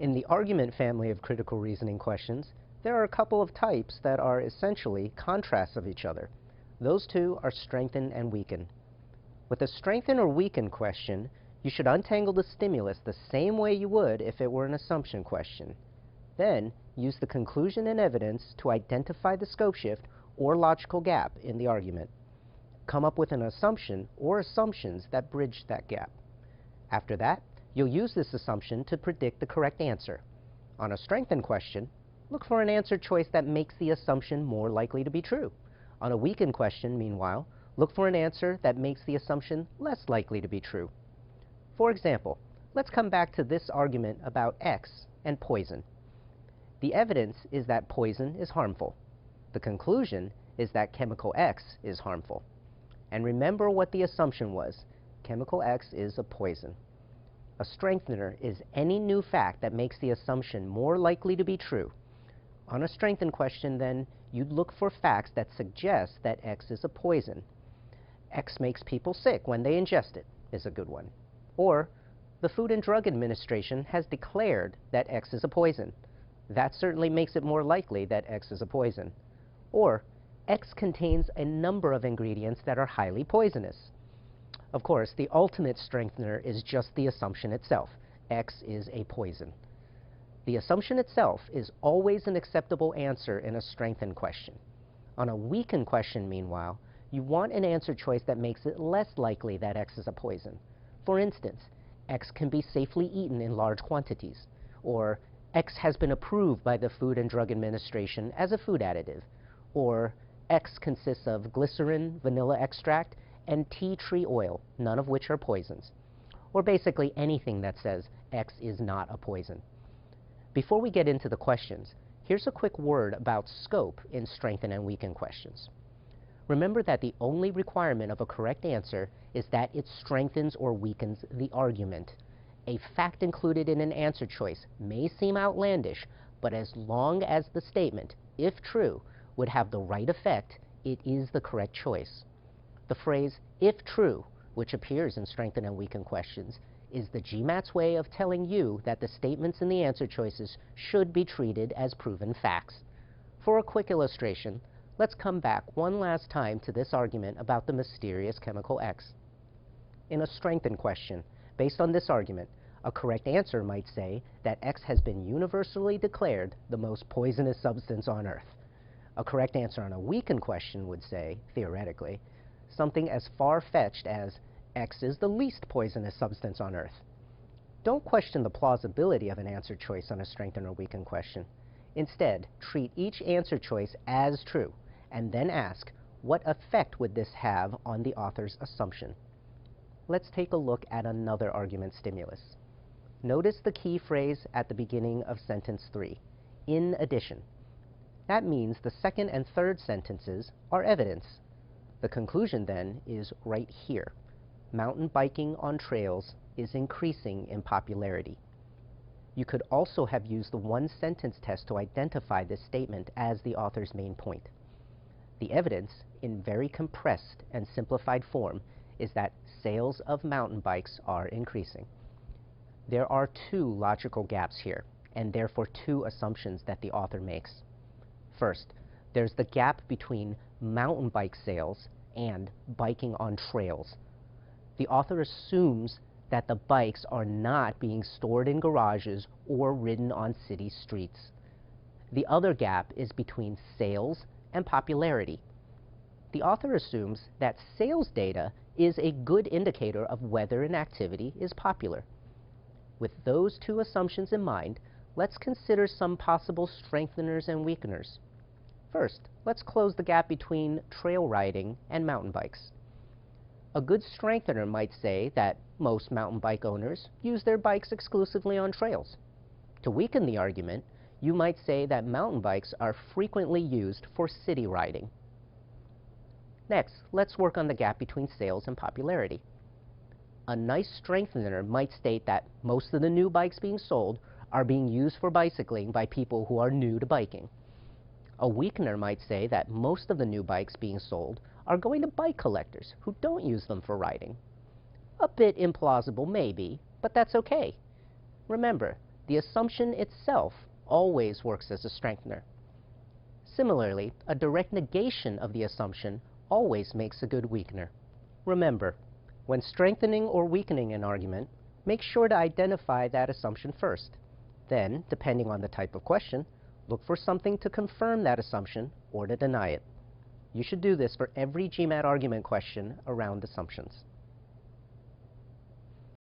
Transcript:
In the argument family of critical reasoning questions, there are a couple of types that are essentially contrasts of each other. Those two are strengthen and weaken. With a strengthen or weaken question, you should untangle the stimulus the same way you would if it were an assumption question. Then, use the conclusion and evidence to identify the scope shift or logical gap in the argument. Come up with an assumption or assumptions that bridge that gap. After that, you'll use this assumption to predict the correct answer. On a strengthen question, look for an answer choice that makes the assumption more likely to be true. On a weaken question, meanwhile, look for an answer that makes the assumption less likely to be true. For example, let's come back to this argument about X and poison. The evidence is that poison is harmful. The conclusion is that chemical X is harmful. And remember what the assumption was. Chemical X is a poison. A strengthener is any new fact that makes the assumption more likely to be true. On a strengthen question, then, you'd look for facts that suggest that X is a poison. X makes people sick when they ingest it is a good one. Or, the Food and Drug Administration has declared that X is a poison. That certainly makes it more likely that X is a poison. Or, X contains a number of ingredients that are highly poisonous. Of course, the ultimate strengthener is just the assumption itself. X is a poison. The assumption itself is always an acceptable answer in a strengthen question. On a weaken question, meanwhile, you want an answer choice that makes it less likely that X is a poison. For instance, X can be safely eaten in large quantities, or X has been approved by the Food and Drug Administration as a food additive, or X consists of glycerin, vanilla extract, and tea tree oil, none of which are poisons, or basically anything that says X is not a poison. Before we get into the questions, here's a quick word about scope in strengthen and weaken questions. Remember that the only requirement of a correct answer is that it strengthens or weakens the argument. A fact included in an answer choice may seem outlandish, but as long as the statement, if true, would have the right effect, it is the correct choice. The phrase, if true, which appears in strengthen and weaken questions, is the GMAT's way of telling you that the statements in the answer choices should be treated as proven facts. For a quick illustration, let's come back one last time to this argument about the mysterious chemical X. In a strengthen question, based on this argument, a correct answer might say that X has been universally declared the most poisonous substance on Earth. A correct answer on a weaken question would say, theoretically, something as far-fetched as X is the least poisonous substance on Earth. Don't question the plausibility of an answer choice on a strengthen or weaken question. Instead, treat each answer choice as true, and then ask, what effect would this have on the author's assumption? Let's take a look at another argument stimulus. Notice the key phrase at the beginning of sentence 3, in addition. That means the second and third sentences are evidence. The conclusion, then, is right here. Mountain biking on trails is increasing in popularity. You could also have used the one-sentence test to identify this statement as the author's main point. The evidence, in very compressed and simplified form, is that sales of mountain bikes are increasing. There are two logical gaps here, and therefore two assumptions that the author makes. First, there's the gap between mountain bike sales and biking on trails. The author assumes that the bikes are not being stored in garages or ridden on city streets. The other gap is between sales and popularity. The author assumes that sales data is a good indicator of whether an activity is popular. With those two assumptions in mind, let's consider some possible strengtheners and weakeners. First, let's close the gap between trail riding and mountain bikes. A good strengthener might say that most mountain bike owners use their bikes exclusively on trails. To weaken the argument, you might say that mountain bikes are frequently used for city riding. Next, let's work on the gap between sales and popularity. A nice strengthener might state that most of the new bikes being sold are being used for bicycling by people who are new to biking. A weakener might say that most of the new bikes being sold are going to bike collectors who don't use them for riding. A bit implausible, maybe, but that's okay. Remember, the assumption itself always works as a strengthener. Similarly, a direct negation of the assumption always makes a good weakener. Remember, when strengthening or weakening an argument, make sure to identify that assumption first. Then, depending on the type of question, look for something to confirm that assumption or to deny it. You should do this for every GMAT argument question around assumptions.